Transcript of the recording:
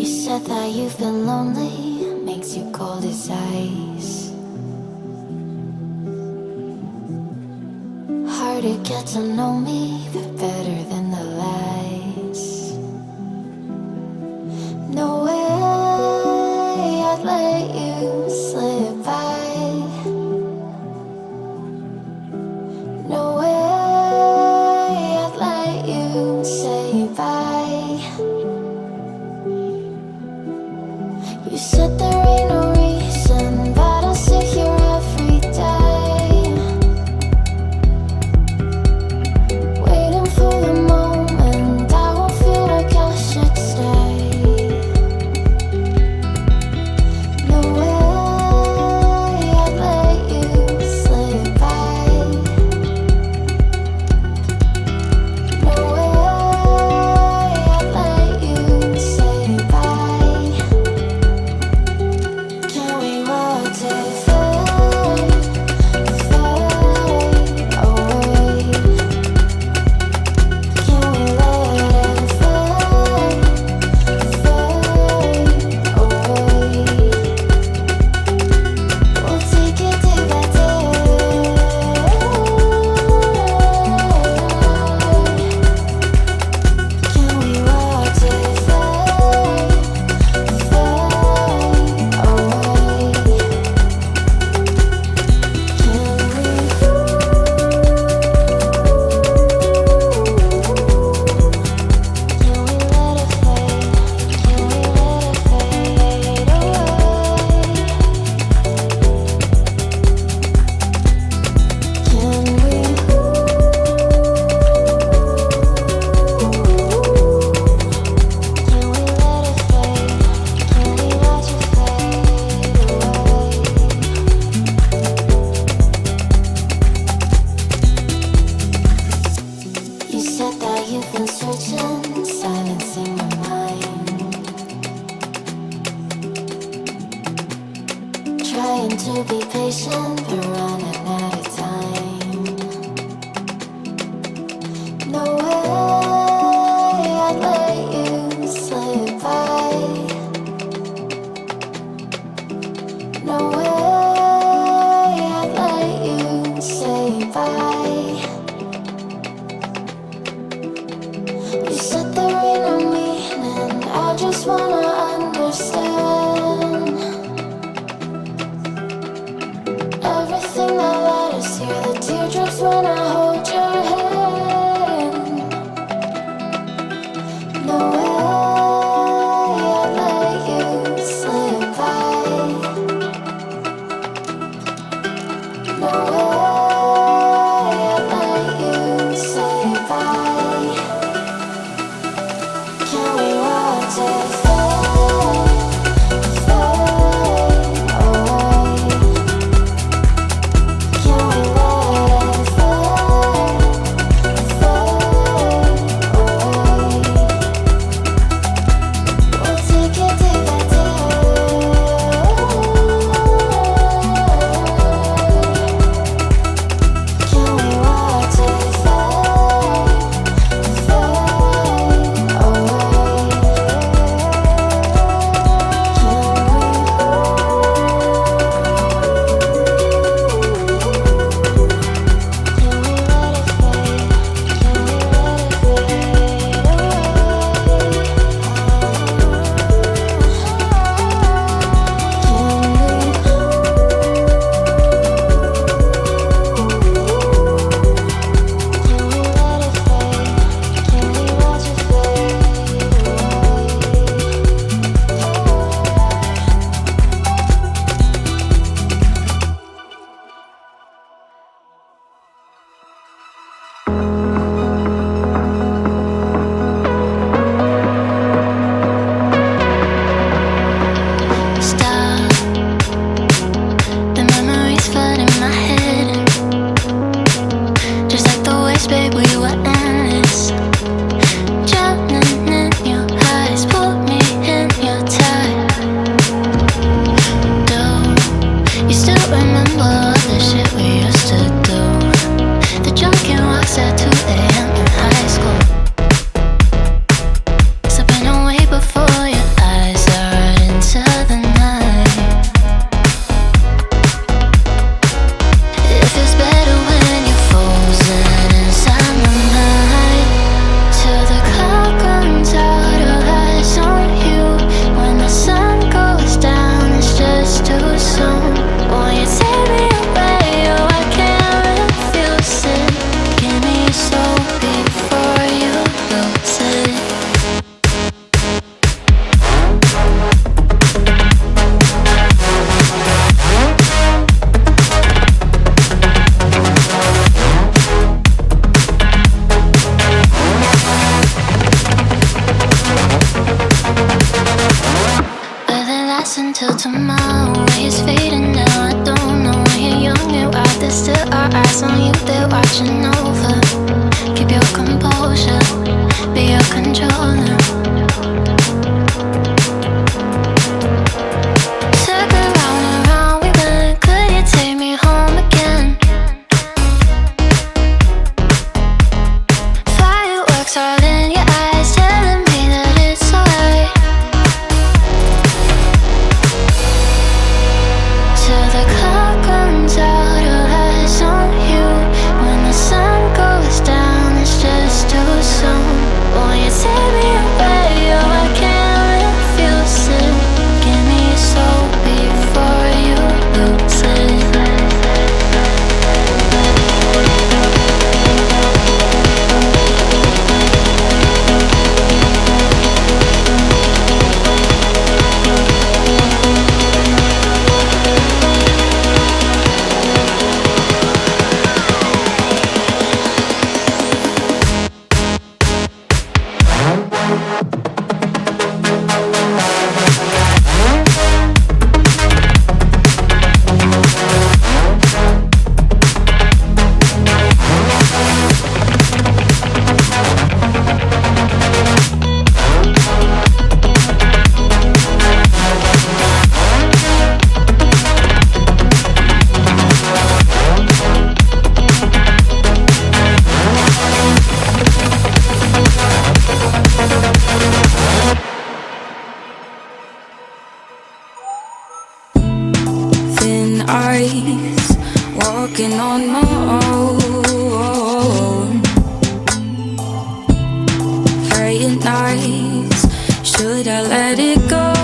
said that you've been lonely, makes you cold as ice. Hard to get to know me, but better than the lies. No way I'd let you slip by. No way I'd let you say bye. You said there ain't no reason, but I'll sit here every day, waiting for the moment I won't feel like I should stay. No way I'd let you slip by. No way I'd let you say bye. Can we watch it fade, fade away? Can we let it fade, fade away? We'll take it day by day. Can we watch it fade, fade away? You said that you've been searching, silencing your mind, trying to be patient, but running out of time. No way I'd let you slip by. No way I'd let you say bye. You said there ain't no meaning, I just wanna understand everything that led us here, the teardrops when I hold your hand. No way I'd let you slip by. No way I'd let you say bye. Can we watch it fade, fade away? Can we let it fade, fade away? We'll take it day by day. Can we watch it fade, fade away? tomorrow is fading now. I don't know when you're young, you're out there, still our eyes on you, they're watching over. Keep your composure, be your controller. Circle round and round we went, could you take me home again? Fireworks all in your eyes, telling me that it's alright. Till the clock runs out, all eyes on you. When the sun goes down, it's just too soon. Won't you take me away? Oh, I can't refuse it. Give me your soul before you lose it. Eyes walking on my own, playing nice. Should I let it go?